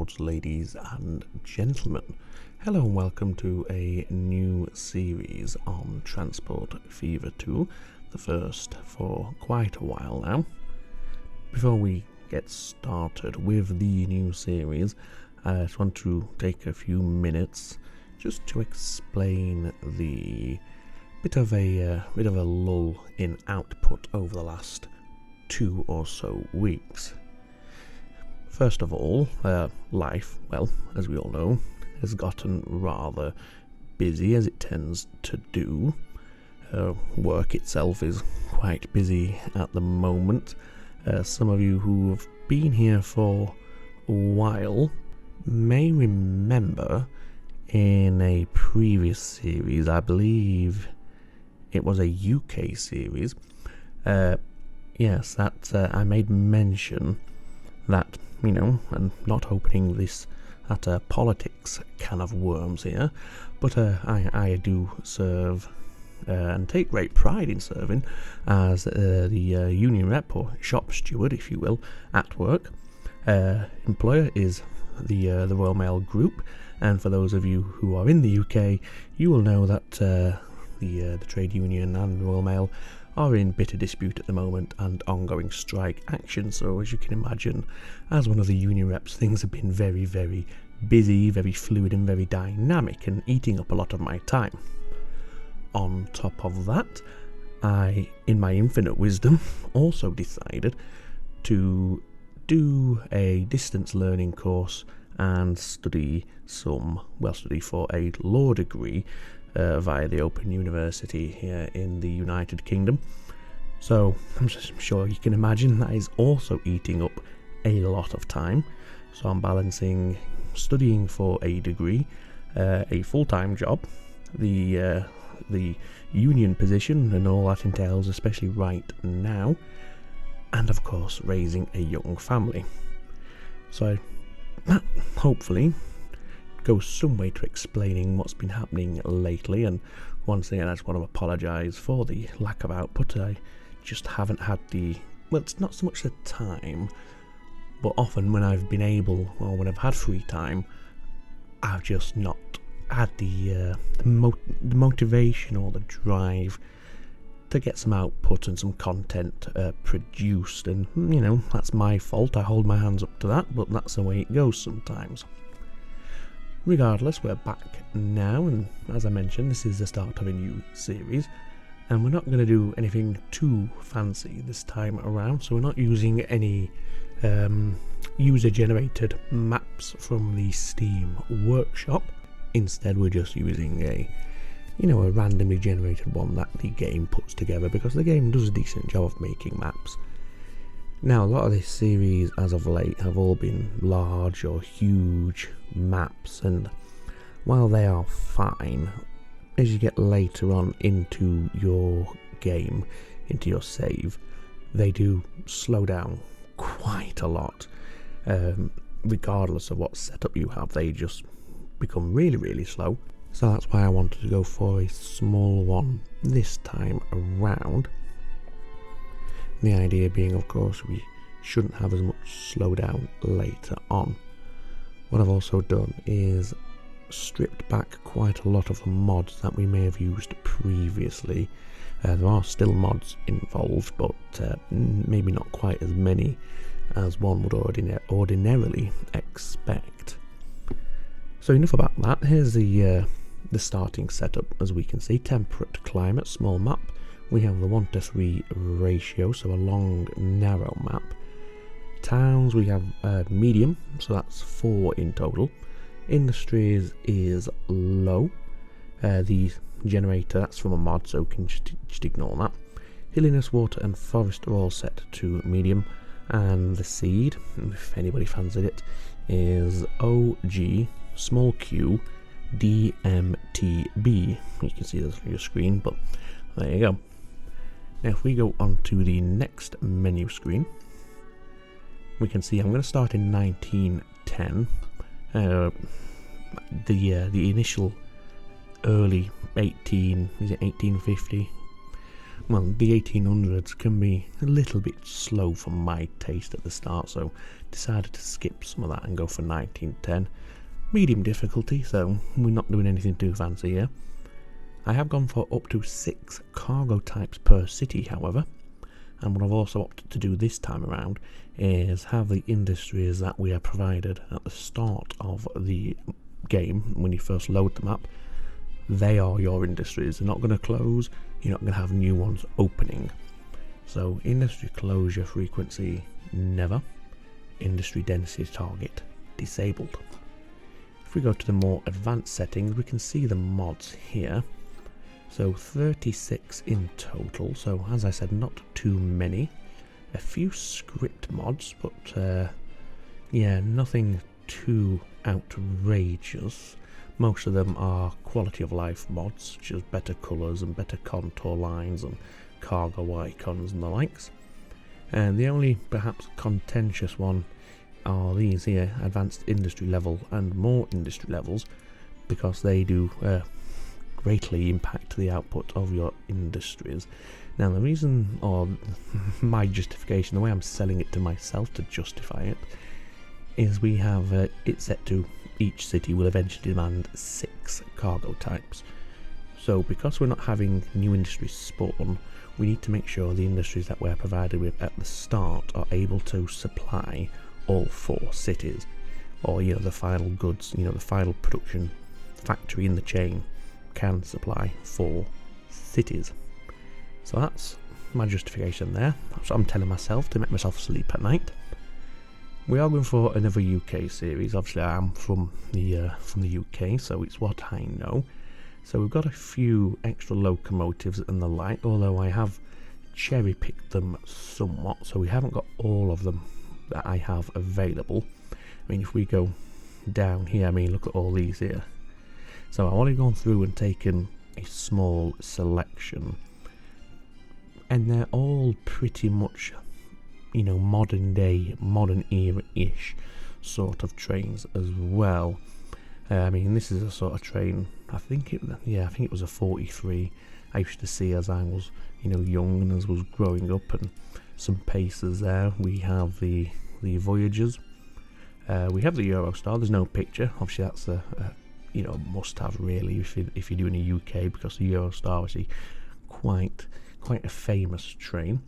motherboards, ladies and gentlemen. Hello and welcome to a new series on Transport Fever 2, the first for quite a while now. Before we get started with the new series, I just want to take a few minutes just to explain the bit of a lull in output over the last 2 or so weeks. First of all, life, well, as we all know, has gotten rather busy, as it tends to do. Work itself is quite busy at the moment. Some of you who have been here for a while may remember in a previous series, I believe it was a UK series, yes, that I made mention that, and not opening this at a politics can of worms here, but I do serve and take great pride in serving as the union rep, or shop steward if you will, at work. Employer is the Royal Mail Group, and for those of you who are in the UK, you will know that the trade union and Royal Mail are in bitter dispute at the moment and ongoing strike action. So as you can imagine, as one of the union reps, things have been very, very busy, very fluid and very dynamic, and eating up a lot of my time. On top of that, I, in my infinite wisdom, also decided to do a distance learning course and study for a law degree via the Open University here in the United Kingdom. So I'm sure you can imagine that is also eating up a lot of time. So I'm balancing studying for a degree, a full-time job, the union position and all that entails, especially right now, and of course raising a young family. So that hopefully goes some way to explaining what's been happening lately. And once again, I just want to apologise for the lack of output. I just haven't had it's not so much the time, but often when I've been able, or when I've had free time, I've just not had the motivation or the drive to get some output and some content produced. And that's my fault. I hold my hands up to that, but that's the way it goes sometimes. Regardless, we're back now, and as I mentioned, this is the start of a new series, and we're not going to do anything too fancy this time around. So we're not using any user-generated maps from the Steam workshop. Instead, we're just using a randomly generated one that the game puts together, because the game does a decent job of making maps. Now, a lot of this series as of late have all been large or huge maps, and while they are fine, as you get later on into your game, into your save, they do slow down quite a lot. Regardless of what setup you have, they just become really, really slow. So that's why I wanted to go for a small one this time around. The idea being, of course, we shouldn't have as much slowdown later on. What I've also done is stripped back quite a lot of the mods that we may have used previously. There are still mods involved, but maybe not quite as many as one would ordinarily expect. So enough about that. Here's the starting setup. As we can see, temperate climate, small map. We have the 1:3 ratio, so a long, narrow map. Towns, we have medium, so that's 4 in total. Industries is low. The generator, that's from a mod, so we can just ignore that. Hilliness, water and forest are all set to medium. And the seed, if anybody fancies it, is OG small q DMTB. You can see this on your screen, but there you go. Now if we go on to the next menu screen, we can see I'm going to start in 1910. The initial early 1850? well, the 1800s can be a little bit slow for my taste at the start, so decided to skip some of that and go for 1910. Medium difficulty, so we're not doing anything too fancy here. I have gone for up to 6 cargo types per city, however, and what I've also opted to do this time around is have the industries that we are provided at the start of the game when you first load the map. They are your industries. They're not going to close. You're not going to have new ones opening. So industry closure frequency, never. Industry density target, disabled. If we go to the more advanced settings, we can see the mods here. So 36 in total. So as I said, not too many. A few script mods, but yeah, nothing too outrageous. Most of them are quality of life mods, such as better colours and better contour lines and cargo icons and the likes. And the only perhaps contentious one are these here, advanced industry level and more industry levels, because they do greatly impact the output of your industries. Now the reason, or my justification, the way I'm selling it to myself to justify it, is we have it set to each city will eventually demand 6 cargo types. So because we're not having new industries spawn, we need to make sure the industries that we're provided with at the start are able to supply all 4 cities, or the final goods, the final production factory in the chain can supply 4 cities. So that's my justification there. That's what I'm telling myself to make myself sleep at night. We are going for another UK series. Obviously I am from the UK, so it's what I know. So we've got a few extra locomotives and the like, although I have cherry picked them somewhat, so we haven't got all of them that I have available. I mean, if we go down here, I mean, look at all these here. So I've only gone through and taken a small selection, and they're all pretty much modern day, modern era-ish sort of trains as well. I mean, this is a sort of train, I think it was a 43 I used to see as I was young and as I was growing up, and some Pacers there. We have the Voyagers, we have the Eurostar. There's no picture, obviously that's a must have really if you're doing a UK, because the Eurostar is quite a famous train.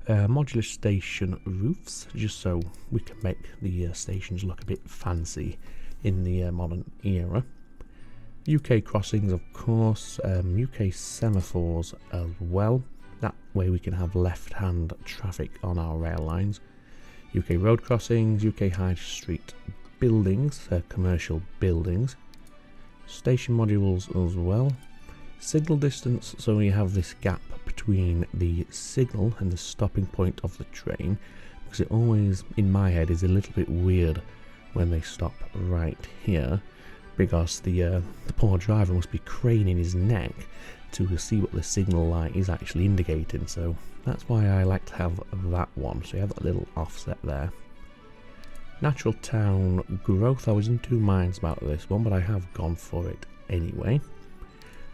Modular station roofs, just so we can make the stations look a bit fancy in the modern era. UK crossings, of course, UK semaphores as well. That way we can have left-hand traffic on our rail lines. UK road crossings, UK high street buildings, commercial buildings. Station modules as well. Signal distance, so we have this gap between the signal and the stopping point of the train, because it always, in my head, is a little bit weird when they stop right here, because the poor driver must be craning his neck to see what the signal light is actually indicating. So that's why I like to have that one, so you have that little offset there. Natural town growth, I was in 2 minds about this one, but I have gone for it anyway.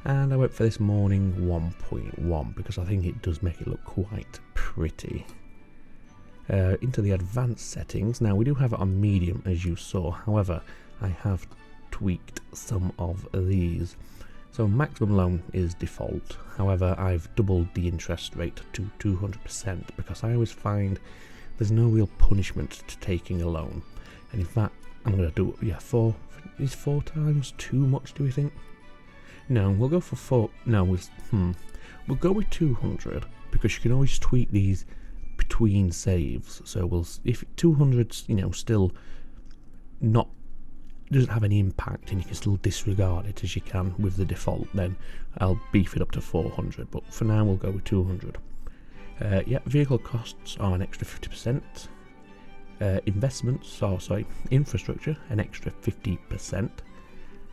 And I went for this morning 1.1 because I think it does make it look quite pretty. Into the advanced settings. Now we do have it on medium, as you saw. However, I have tweaked some of these. So maximum loan is default. However, I've doubled the interest rate to 200% because I always find there's no real punishment to taking a loan. And in fact, I'm going to do it. Is 4 times too much, do we think? No, we'll go for 4. No, we'll go with 200 because you can always tweak these between saves. So if 200's still not doesn't have any impact and you can still disregard it as you can with the default, then I'll beef it up to 400. But for now, we'll go with 200. Vehicle costs are an extra 50%. Infrastructure an extra 50%.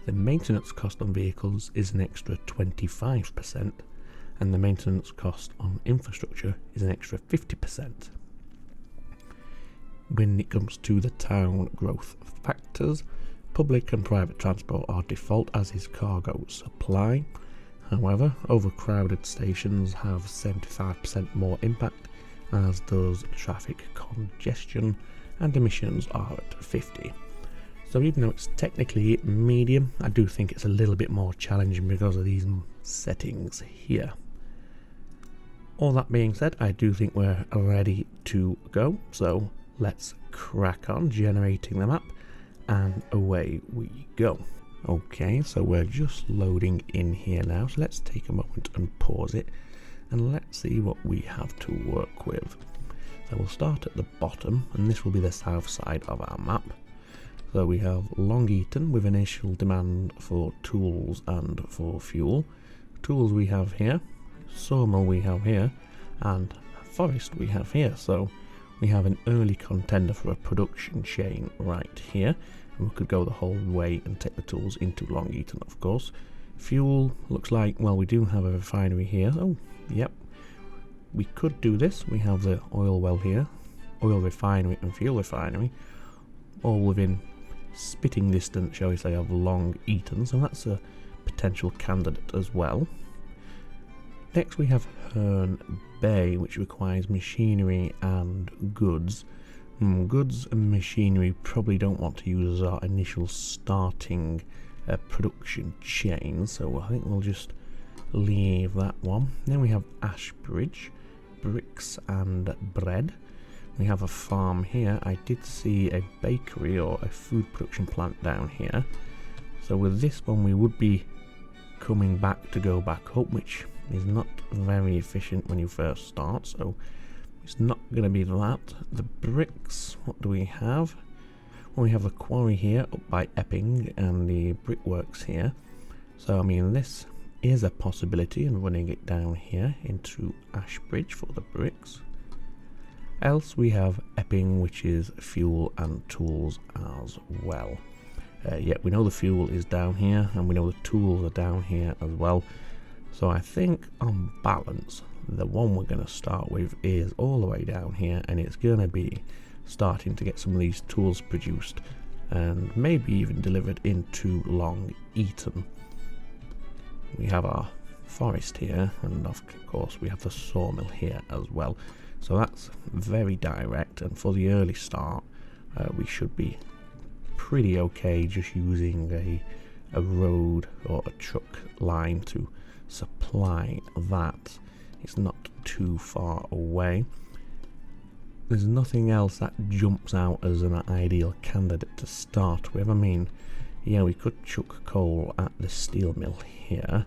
The maintenance cost on vehicles is an extra 25%, and the maintenance cost on infrastructure is an extra 50%. When it comes to the town growth factors, public and private transport are default, as is cargo supply. However, overcrowded stations have 75% more impact, as does traffic congestion, and emissions are at 50. So even though it's technically medium, I do think it's a little bit more challenging because of these settings here. All that being said, I do think we're ready to go, so let's crack on generating the map, and away we go. Okay, so we're just loading in here now, so let's take a moment and pause it, and let's see what we have to work with. So we'll start at the bottom, and this will be the south side of our map. So we have Long Eaton with initial demand for tools and for fuel. Tools we have here, sawmill we have here, and forest we have here. So we have an early contender for a production chain right here. And we could go the whole way and take the tools into Long Eaton, of course. Fuel looks like, well, we do have a refinery here. Oh, yep. We could do this. We have the oil well here, oil refinery and fuel refinery, all within spitting distance, shall we say, of Long Eaton, so that's a potential candidate as well. Next we have Herne Bay, which requires machinery and goods. Goods and machinery probably don't want to use as our initial starting production chain, so I think we'll just leave that one. Then we have Ashbridge, bricks and bread. We have a farm here. I did see a bakery or a food production plant down here. So with this one we would be coming back to go back up, which is not very efficient when you first start, so it's not going to be that. The bricks, what do we have? Well, we have a quarry here up by Epping and the brickworks here. So I mean, this is a possibility, and running it down here into Ashbridge for the bricks. Else we have Epping, which is fuel and tools as well. Yet we know the fuel is down here, and we know the tools are down here as well. So I think on balance, the one we're going to start with is all the way down here, and it's going to be starting to get some of these tools produced and maybe even delivered into Long Eaton. We have our forest here, and of course we have the sawmill here as well. So that's very direct, and for the early start we should be pretty okay just using a road or a truck line to supply that. It's not too far away. There's nothing else that jumps out as an ideal candidate to start with. I mean, yeah, we could chuck coal at the steel mill here.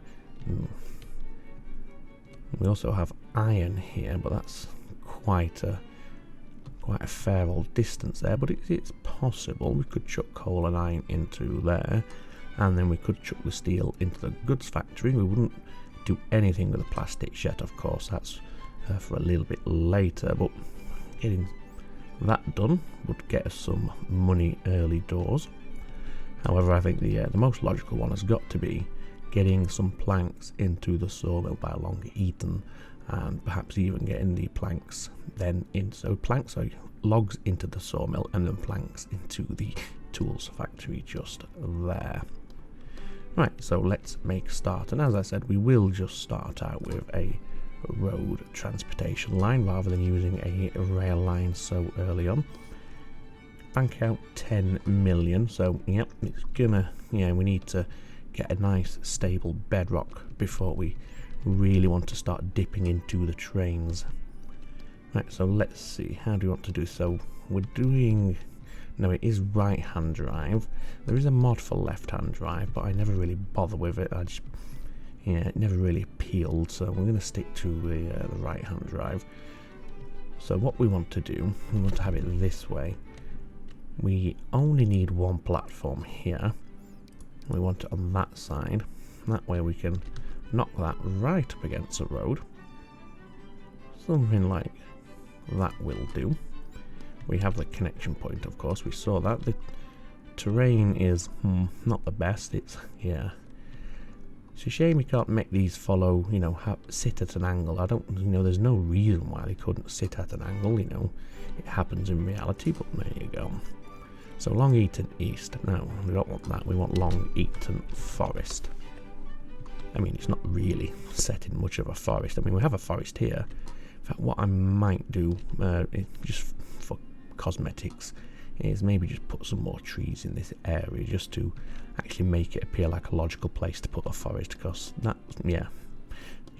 We also have iron here, but that's quite a fair old distance there, but it's possible. We could chuck coal and iron into there, and then we could chuck the steel into the goods factory. We wouldn't do anything with the plastic yet, of course. That's for a little bit later, but getting that done would get us some money early doors. However, I think the most logical one has got to be getting some planks into the sawmill by Long Eaton, and perhaps even getting the planks then in, so logs into the sawmill and then planks into the tools factory just there. Right, so let's make start, and as I said, we will just start out with a road transportation line rather than using a rail line so early on. Bank out 10 million, so yep, it's gonna, we need to get a nice stable bedrock before we really want to start dipping into the trains. Right, so let's see, how do we want to do so? We're doing, no, it is right hand drive. There is a mod for left hand drive, but I never really bother with it. It never really appealed, so we're going to stick to the right hand drive. So what we want to do, we want to have it this way. We only need one platform here. We want it on that side. That way we can knock that right up against the road. Something like that will do. We have the connection point, of course. We saw that. The terrain is not the best. It's a shame we can't make these follow, sit at an angle. I don't, there's no reason why they couldn't sit at an angle, It happens in reality, but there you go. So Long Eaton East. No, we don't want that. We want Long Eaton Forest. I mean, it's not really set in much of a forest. I mean, we have a forest here. In fact, what I might do, just for cosmetics, is maybe just put some more trees in this area just to actually make it appear like a logical place to put a forest, because that, yeah,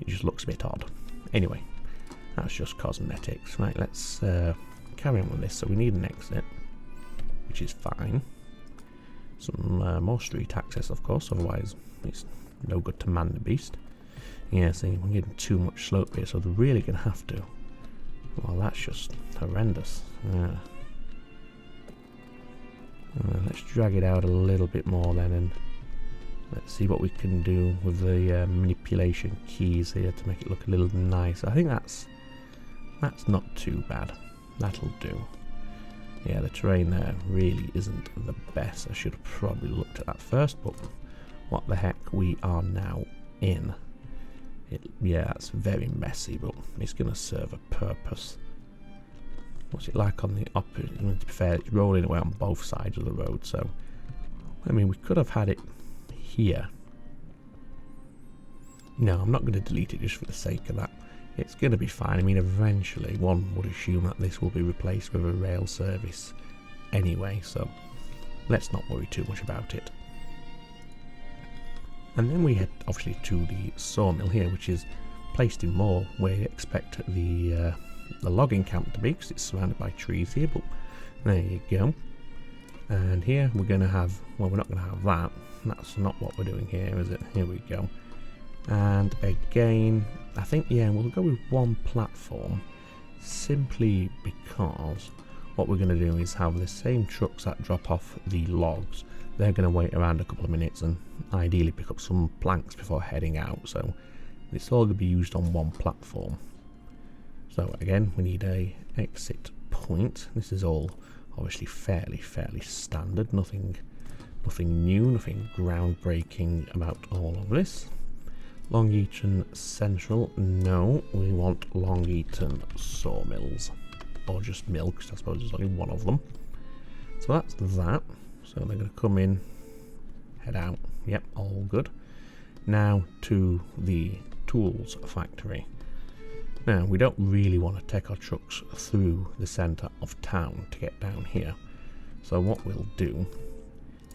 it just looks a bit odd. Anyway, that's just cosmetics. Right, let's carry on with this. So we need an exit, which is fine. Some more street access, of course, otherwise it's no good to man the beast. Yeah, see, we're getting too much slope here, so they're really going to have to. Well, that's just horrendous. Yeah. Let's drag it out a little bit more then, and let's see what we can do with the manipulation keys here to make it look a little nicer. I think that's not too bad. That'll do. Yeah, the terrain there really isn't the best. I should have probably looked at that first, but what the heck, we are now in. Yeah, that's very messy, but it's going to serve a purpose. What's it like on the opposite? I mean, to be fair, it's rolling away on both sides of the road, so I mean, we could have had it here. No, I'm not going to delete it just for the sake of that. It's going to be fine. I mean, eventually one would assume that this will be replaced with a rail service anyway, so let's not worry too much about it. And then we head obviously to the sawmill here, which is placed in more where you expect the logging camp to be, because it's surrounded by trees here, but there you go. And here we're going to have, well, we're not going to have that. That's not what we're doing here, is it? Here we go. And again, I think, yeah, we'll go with one platform, simply because what we're going to do is have the same trucks that drop off the logs. They're going to wait around a couple of minutes and ideally pick up some planks before heading out, so it's all going to be used on one platform. So again, we need a exit point. This is all obviously fairly standard, nothing new, nothing groundbreaking about all of this. Long Eaton Central, no, we want Long Eaton Sawmills, or just mill, because I suppose there's only one of them. So that's that. So they're going to come in, head out, yep, all good. Now to the tools factory. Now, we don't really want to take our trucks through the centre of town to get down here. So what we'll do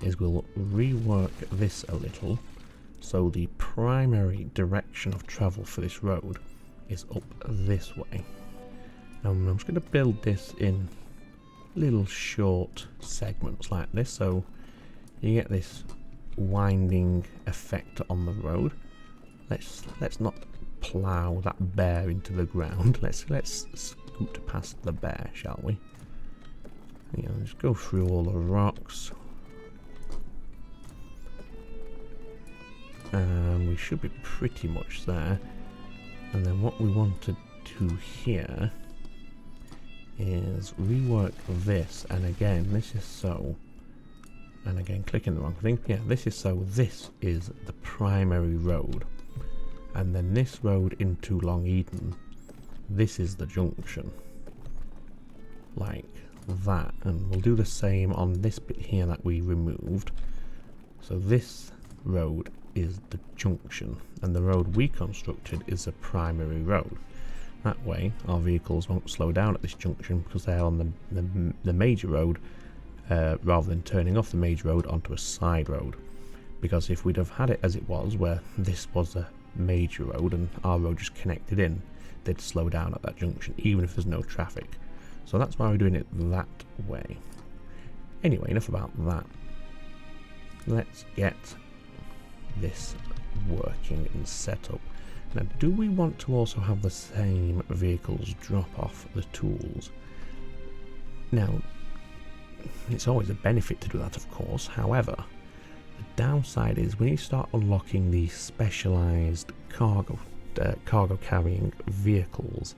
is we'll rework this a little, so the primary direction of travel for this road is up this way. I'm just going to build this in little short segments like this, so you get this winding effect on the road. Let's not plough that bear into the ground. Let's scoot past the bear, shall we? Yeah, just go through all the rocks. And we should be pretty much there. And then what we want to do here is rework this, and again this is so, and again clicking the wrong thing, yeah, this is so this is the primary road, and then this road into Long Eaton, this is the junction, like that. And we'll do the same on this bit here that we removed. So this road is the junction, and the road we constructed is a primary road. That way our vehicles won't slow down at this junction because they're on the major road, rather than turning off the major road onto a side road. Because if we'd have had it as it was, where this was a major road and our road just connected in, they'd slow down at that junction even if there's no traffic. So that's why we're doing it that way. Anyway, enough about that. Let's get this working and set up. Now, do we want to also have the same vehicles drop off the tools? Now, it's always a benefit to do that, of course. However, the downside is when you start unlocking the specialised cargo carrying vehicles,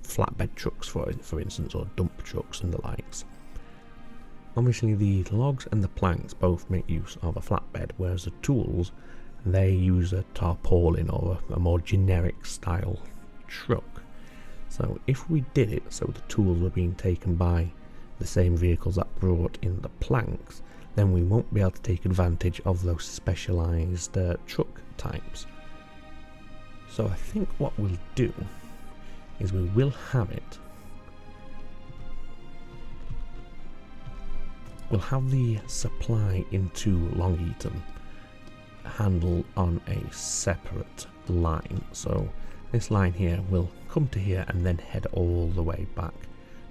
flatbed trucks for instance, or dump trucks and the likes. Obviously the logs and the planks both make use of a flatbed, whereas the tools, they use a tarpaulin or a more generic style truck. So if we did it so the tools were being taken by the same vehicles that brought in the planks, then we won't be able to take advantage of those specialised truck types. So I think what we'll do is we will have it. We'll have the supply into Long Eaton handled on a separate line. So this line here will come to here and then head all the way back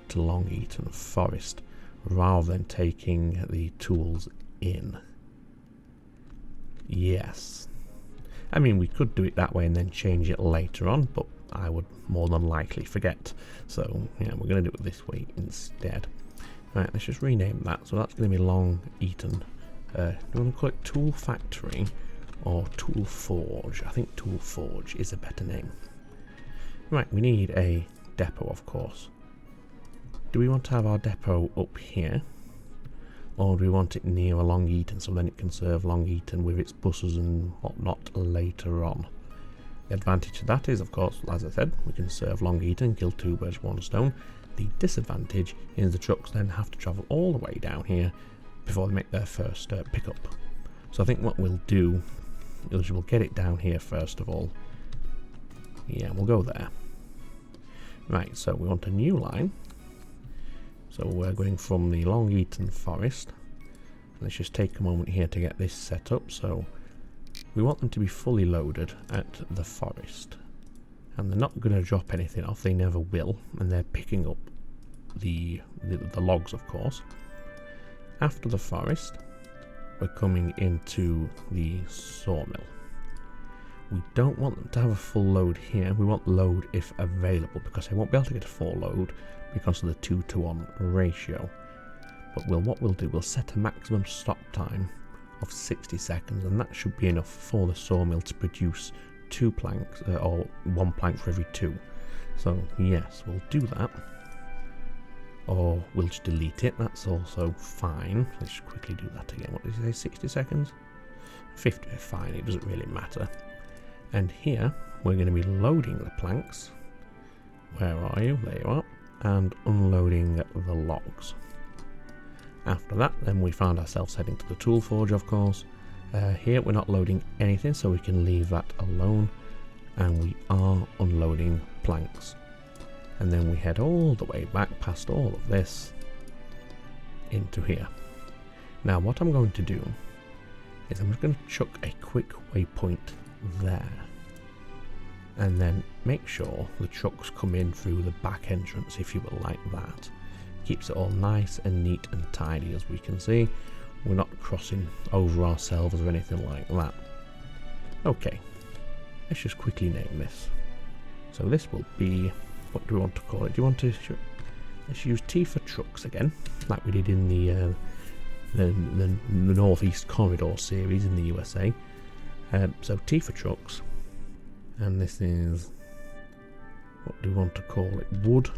to Long Eaton Forest, rather than taking the tools in. Yes. I mean, we could do it that way and then change it later on, but I would more than likely forget. So, yeah, we're going to do it this way instead. Right, let's just rename that. So that's going to be Long Eaton. Do you want to call it Tool Factory or Tool Forge? I think Tool Forge is a better name. Right, we need a depot, of course. Do we want to have our depot up here? Or do we want it near a Long Eaton so then it can serve Long Eaton with its buses and whatnot later on? The advantage of that is, of course, as I said, we can serve Long Eaton, kill two birds with one stone. The disadvantage is the trucks then have to travel all the way down here before they make their first pickup. So I think what we'll do is we'll get it down here first of all. Yeah, we'll go there. Right, so we want a new line. So we're going from the Long Eaton Forest. Let's just take a moment here to get this set up. So we want them to be fully loaded at the forest. And they're not going to drop anything off, they never will. And they're picking up the logs, of course. After the forest, we're coming into the sawmill. We don't want them to have a full load here. We want load if available, because they won't be able to get a full load because of the 2-to-1 ratio. But what we'll do, we'll set a maximum stop time of 60 seconds, and that should be enough for the sawmill to produce 2 planks, or 1 plank for every 2. So yes, we'll do that. Or we'll just delete it, that's also fine. Let's just quickly do that again. What did you say, 60 seconds? 50, fine, it doesn't really matter. And here, we're going to be loading the planks. Where are you? There you are. And unloading the logs. After that, then we found ourselves heading to the tool forge, of course. Here we're not loading anything, so we can leave that alone. And we are unloading planks. And then we head all the way back past all of this into here. Now what I'm going to do is I'm just going to chuck a quick waypoint there. And then make sure the trucks come in through the back entrance, if you will, like that. Keeps it all nice and neat and tidy, as we can see. We're not crossing over ourselves or anything like that. Okay, let's just quickly name this. So this will be, what do we want to call it? Do you want to, let's use T for trucks again, like we did in the Northeast Corridor series in the USA. So T for trucks. And this is, what do we want to call it? Wood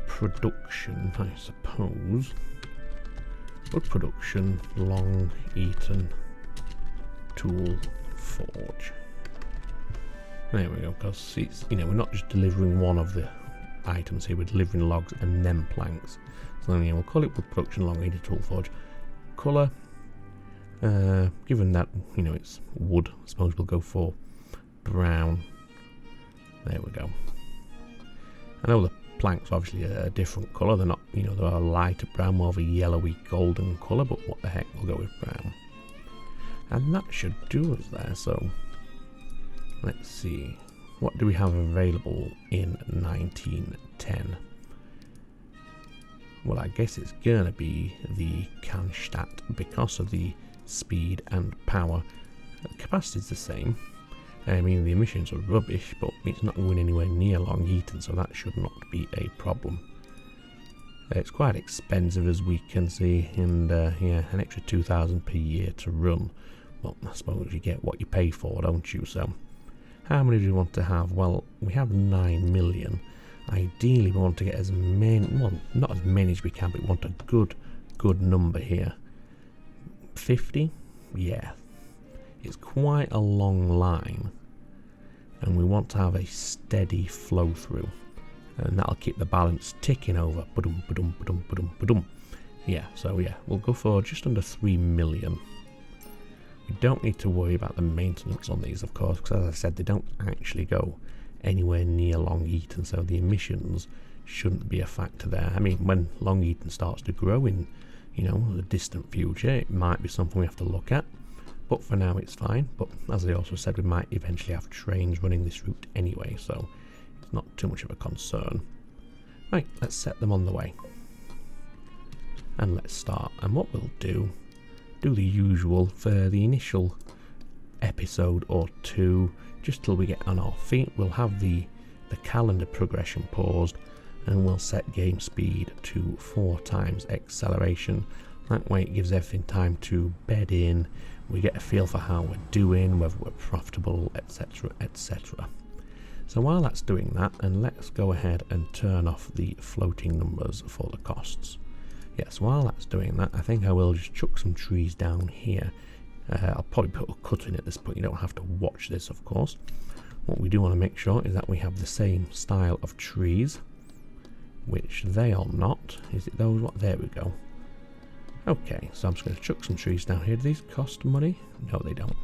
production, I suppose. Wood production, Long Eaton Tool Forge. There we go, because it's, you know, we're not just delivering one of the items here, we're delivering logs and then planks. So then, yeah, we'll call it Wood Production, Long Eaton Tool Forge. Colour, given that, you know, it's wood, I suppose we'll go for brown. There we go. I know the planks are obviously a different colour, they're not, you know, they're a lighter brown, more of a yellowy golden colour, but what the heck, we'll go with brown. And that should do us there. So let's see, what do we have available in 1910? Well, I guess it's gonna be the Cannstatt because of the speed and power. The capacity is the same. I mean, the emissions are rubbish, but it's not going anywhere near Long Eaton, so that should not be a problem. It's quite expensive, as we can see, and yeah, an extra 2,000 per year to run. Well, I suppose you get what you pay for, don't you? So, how many do we want to have? Well, we have 9 million. Ideally, we want to get as many, well, not as many as we can, but we want a good number here. 50? Yeah. It's quite a long line, and we want to have a steady flow through, and that'll keep the balance ticking over. Ba-dum, ba-dum, ba-dum, ba-dum, ba-dum. Yeah, so yeah, we'll go for just under 3 million. You don't need to worry about the maintenance on these, of course, because as I said, they don't actually go anywhere near Long Eaton, so the emissions shouldn't be a factor there. I mean, when Long Eaton starts to grow in, the distant future, it might be something we have to look at, but for now it's fine. But as I also said, we might eventually have trains running this route anyway, so it's not too much of a concern. Right, let's set them on the way. And let's start. And what we'll do the usual for the initial episode or two, just till we get on our feet. We'll have the calendar progression paused, and we'll set game speed to 4 times acceleration. That way it gives everything time to bed in, we get a feel for how we're doing, whether we're profitable, etc, etc. So while that's doing that, and let's go ahead and turn off the floating numbers for the costs. Yes, while that's doing that, I think I will just chuck some trees down here. I'll probably put a cut in at this point. You don't have to watch this, of course. What we do want to make sure is that we have the same style of trees, which they are not. Is it those? What? There we go. Okay, so I'm just going to chuck some trees down here. Do these cost money? No, they don't.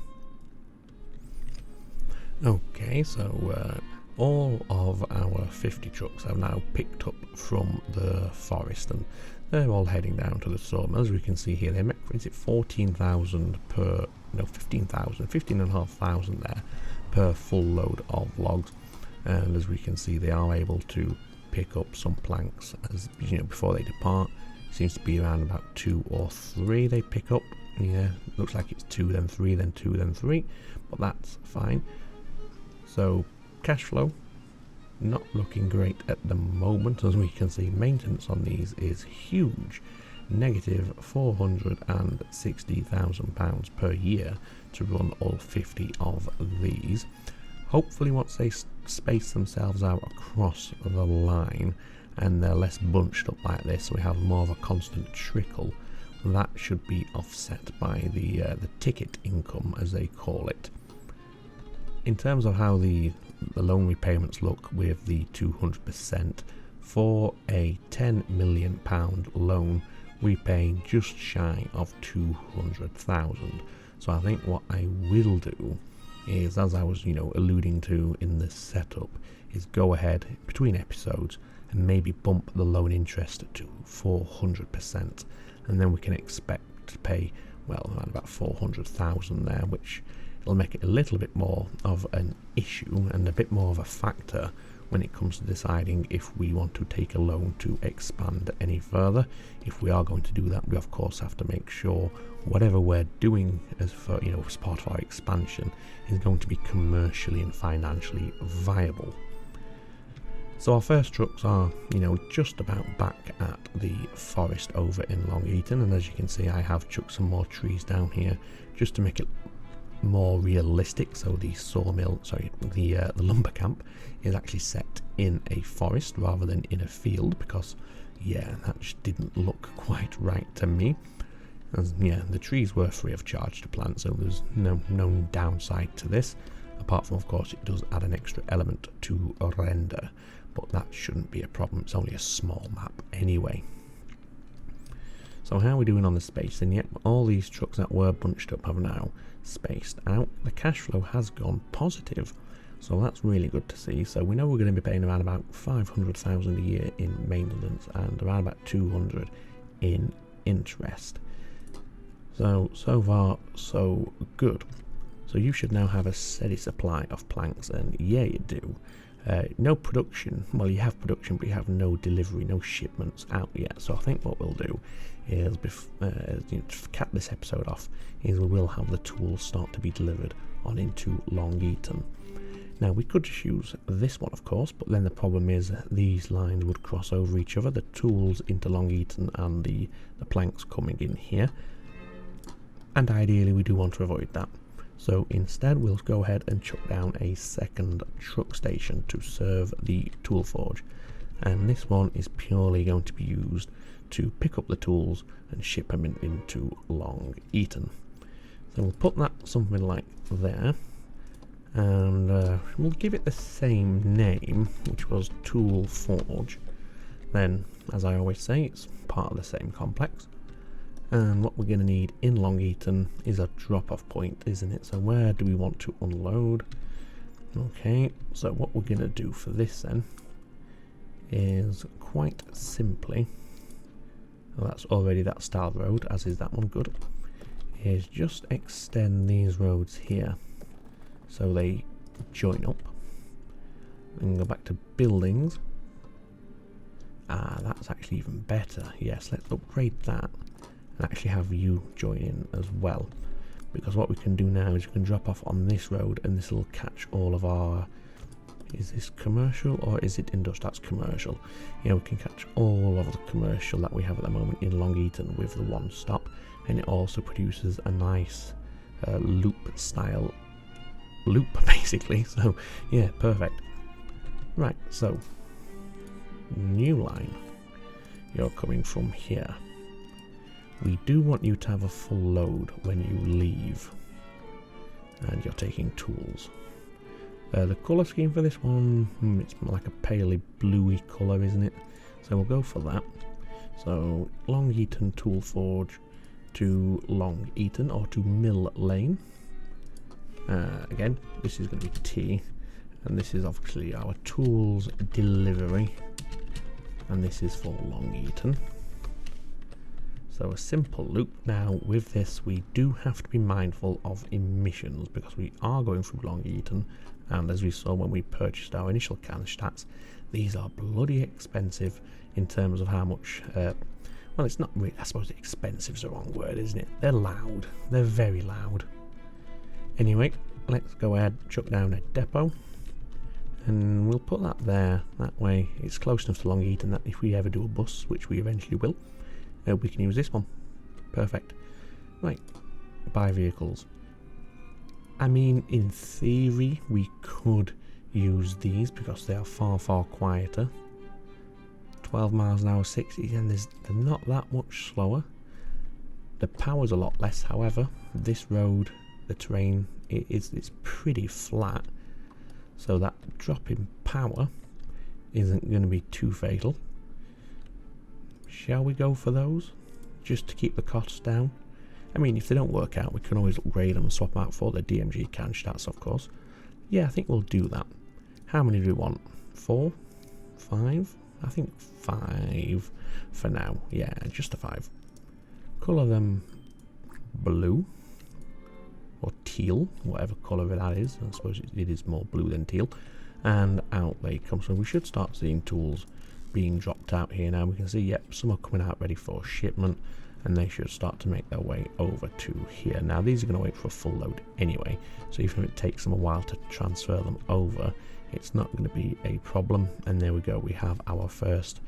Okay, so all of our 50 trucks have now picked up from the forest, and they're all heading down to the sawmill. As we can see here, they make, is it 14,000 per, no, 15,000, 15,500 there per full load of logs. And as we can see, they are able to pick up some planks, as before they depart. Seems to be around about 2 or 3 they pick up. Yeah, looks like it's 2 then 3 then 2 then 3, but that's fine. So cash flow not looking great at the moment. As we can see, maintenance on these is huge, negative £460,000 per year to run all 50 of these. Hopefully once they space themselves out across the line and they're less bunched up like this, so we have more of a constant trickle, that should be offset by the ticket income, as they call it. In terms of how the loan repayments look with the 200%, for a £10 million loan, we're paying just shy of 200,000. So I think what I will do is, as I was alluding to in the setup, is go ahead between episodes and maybe bump the loan interest to 400%, and then we can expect to pay, well, around about 400,000 there, which it'll make it a little bit more of an issue and a bit more of a factor when it comes to deciding if we want to take a loan to expand any further. If we are going to do that, we of course have to make sure whatever we're doing as for as part of our expansion is going to be commercially and financially viable. So our first trucks are just about back at the forest over in Long Eaton, and as you can see, I have chucked some more trees down here just to make it more realistic. So the sawmill, the lumber camp is actually set in a forest rather than in a field, because that just didn't look quite right to me. As, the trees were free of charge to plant, so there's no downside to this, apart from, of course, it does add an extra element to render, but that shouldn't be a problem. It's only a small map anyway. So how are we doing on the spacing? Yep, all these trucks that were bunched up have now spaced out. The cash flow has gone positive, so that's really good to see. So we know we're going to be paying around about 500,000 a year in maintenance and around about 200 in interest. So far so good. So you should now have a steady supply of planks, and yeah, you do. No production, well, you have production, but you have no delivery, no shipments out yet. So I think what we'll do is, to cap this episode off, is we will have the tools start to be delivered on into Long Eaton. Now we could just use this one, of course, but then the problem is these lines would cross over each other, the tools into Long Eaton and the planks coming in here, and ideally we do want to avoid that. So instead we'll go ahead and chuck down a second truck station to serve the tool forge, and this one is purely going to be used to pick up the tools and ship them into Long Eaton. So we'll put that something like there, and we'll give it the same name, which was Tool Forge. Then, as I always say, it's part of the same complex. And what we're going to need in Long Eaton is a drop-off point, isn't it? So where do we want to unload? Okay, so what we're going to do for this then is quite simply, well, that's already that style road, as is that one, good, is just extend these roads here so they join up, and go back to buildings. That's actually even better. Yes, let's upgrade that and actually have you join in as well, because what we can do now is we can drop off on this road and this will catch all of our, is this commercial or is it industrial? That's commercial. Yeah, we can catch all of the commercial that we have at the moment in Long Eaton with the one stop, and it also produces a nice loop style loop basically. So yeah, perfect. Right, so new line, you're coming from here. We do want you to have a full load when you leave, and you're taking tools. The colour scheme for this one, it's like a paley bluey colour, isn't it? So we'll go for that. So Long Eaton Tool Forge to Long Eaton, or to Mill Lane. Again, this is going to be T, and this is obviously our tools delivery, and this is for Long Eaton. So a simple loop. Now with this we do have to be mindful of emissions, because we are going through Long Eaton, and as we saw when we purchased our initial can stats, these are bloody expensive in terms of how much, well, it's not really, I suppose expensive is the wrong word, isn't it? They're loud, they're very loud. Anyway, let's go ahead, chuck down a depot, and we'll put that there. That way it's close enough to Long Eaton that if we ever do a bus, which we eventually will, we can use this one. Perfect. Right, buy vehicles. I mean, in theory we could use these because they are far quieter. 12 miles an hour, 60, and they're not that much slower. The power's a lot less, however. This road, the terrain, it's pretty flat, so that drop in power isn't going to be too fatal. Shall we go for those, just to keep the costs down? I mean, if they don't work out, we can always upgrade them and swap them out for the DMG can stats, of course. Yeah, I think we'll do that. How many do we want? 4? 5? I think 5 for now. Yeah, just a 5. Colour them blue, or teal, whatever colour that is. I suppose it is more blue than teal. And out they come. So we should start seeing tools being dropped out here now. We can see, yep, some are coming out ready for shipment, and they should start to make their way over to here. Now these are going to wait for a full load anyway, so even if it takes them a while to transfer them over, it's not going to be a problem. And there we go, we have our first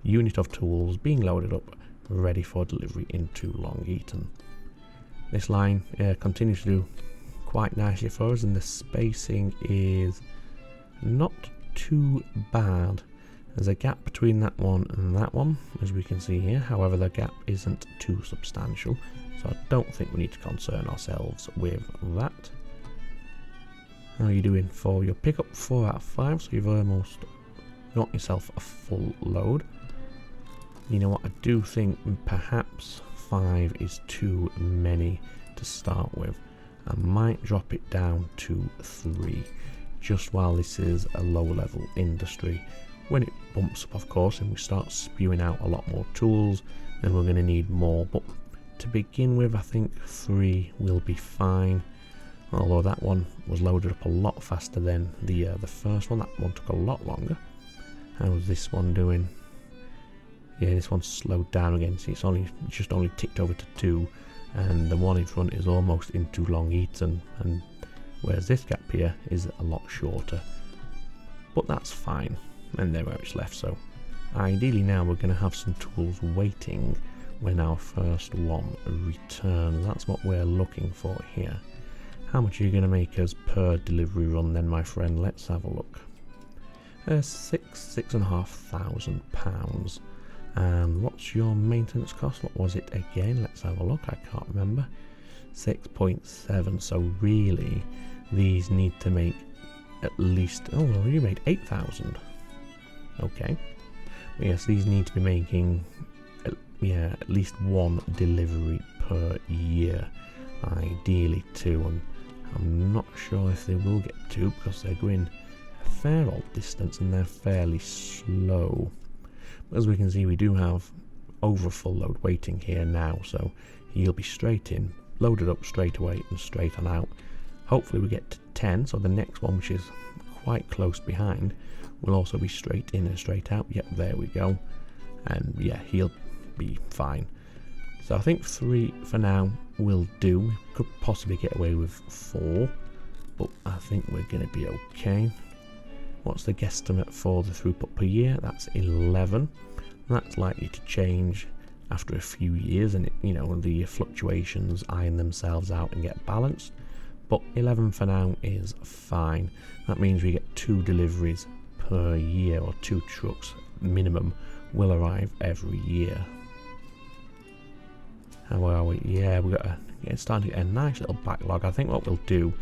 unit of tools being loaded up, ready for delivery into Long Eaton. This line continues to do quite nicely for us, and the spacing is not too bad. There's a gap between that one and that one, as we can see here. However, the gap isn't too substantial, so I don't think we need to concern ourselves with that. How are you doing for your pickup? 4 out of 5, so you've almost got yourself a full load. You know what, I do think perhaps 5 is too many to start with. I might drop it down to 3, just while this is a low level industry. When it bumps up, of course, and we start spewing out a lot more tools, then we're going to need more. But to begin with, I think 3 will be fine. Although that one was loaded up a lot faster than the first one. That one took a lot longer. How's this one doing? Yeah, this one's slowed down again. See, it's only ticked over to 2, and the one in front is almost into Long Eaton, and whereas this gap here is a lot shorter. But that's fine. And there where it's left. So ideally now we're going to have some tools waiting when our first one returns. That's what we're looking for here. How much are you going to make us per delivery run then, my friend? Let's have a look. £6,500. And what's your maintenance cost? What was it again? Let's have a look. I can't remember. 6.7. So really these need to make at least, oh well, you made 8,000. Okay, yes, these need to be making yeah, at least 1 delivery per year, ideally 2, and I'm not sure if they will get 2 because they're going a fair old distance and they're fairly slow. But as we can see, we do have over full load waiting here now, so he'll be straight in, loaded up straight away and straight on out. Hopefully we get to 10, so the next one, which is quite close behind, will also be straight in and straight out. Yep, there we go. And yeah, he'll be fine. So I think 3 for now will do. We could possibly get away with 4, but I think we're going to be okay. What's the guesstimate for the throughput per year? That's 11. That's likely to change after a few years, and the fluctuations iron themselves out and get balanced. But 11 for now is fine. That means we get 2 deliveries per year, or 2 trucks minimum will arrive every year. How are we? Yeah, we've got starting to get a nice little backlog. I think what we'll do,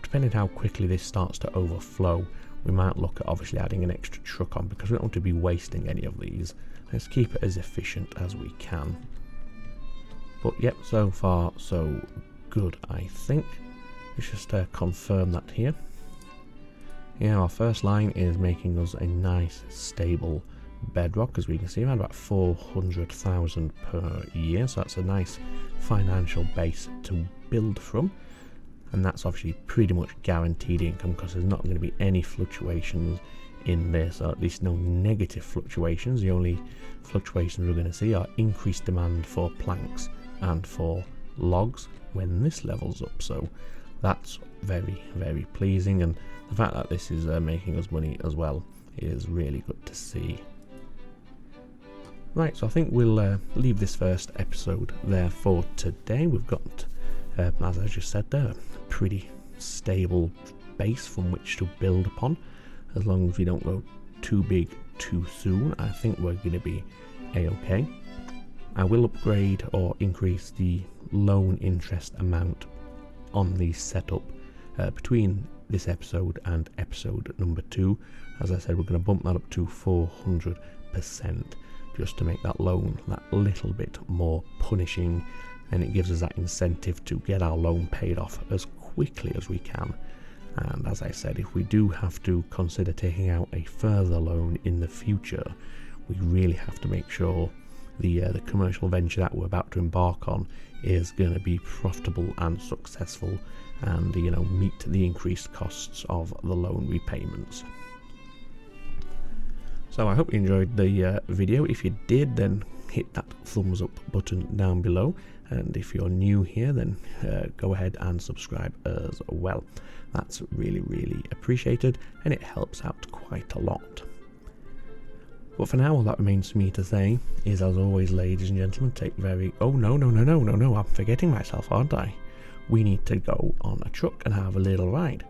depending how quickly this starts to overflow, we might look at obviously adding an extra truck on, because we don't want to be wasting any of these. Let's keep it as efficient as we can. But yep, so far so good, I think. Let's just confirm that here. Yeah, our first line is making us a nice stable bedrock. As we can see, around about 400,000 per year, so that's a nice financial base to build from, and that's obviously pretty much guaranteed income, because there's not going to be any fluctuations in this, or at least no negative fluctuations. The only fluctuations we're going to see are increased demand for planks and for logs when this levels up, so that's very, very pleasing, and the fact that this is making us money as well is really good to see. Right, so I think we'll leave this first episode there for today. We've got, as I just said there, a pretty stable base from which to build upon. As long as we don't go too big too soon, I think we're going to be a-okay. I will upgrade or increase the loan interest amount on the setup between this episode and episode number 2. As I said, we're going to bump that up to 400%, just to make that loan that little bit more punishing, and it gives us that incentive to get our loan paid off as quickly as we can. And as I said, if we do have to consider taking out a further loan in the future, we really have to make sure the commercial venture that we're about to embark on is going to be profitable and successful, and meet the increased costs of the loan repayments. So I hope you enjoyed the video. If you did, then hit that thumbs up button down below, and if you're new here, then go ahead and subscribe as well. That's really, really appreciated, and it helps out quite a lot. But for now, all that remains for me to say is, as always, ladies and gentlemen, oh no, I'm forgetting myself, aren't I? We need to go on a truck and have a little ride.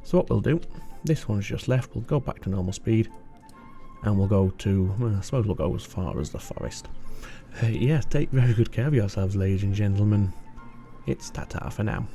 So what we'll do, this one's just left, we'll go back to normal speed, and we'll go to, well, I suppose we'll go as far as the forest. Yeah, take very good care of yourselves, ladies and gentlemen. It's ta-ta for now.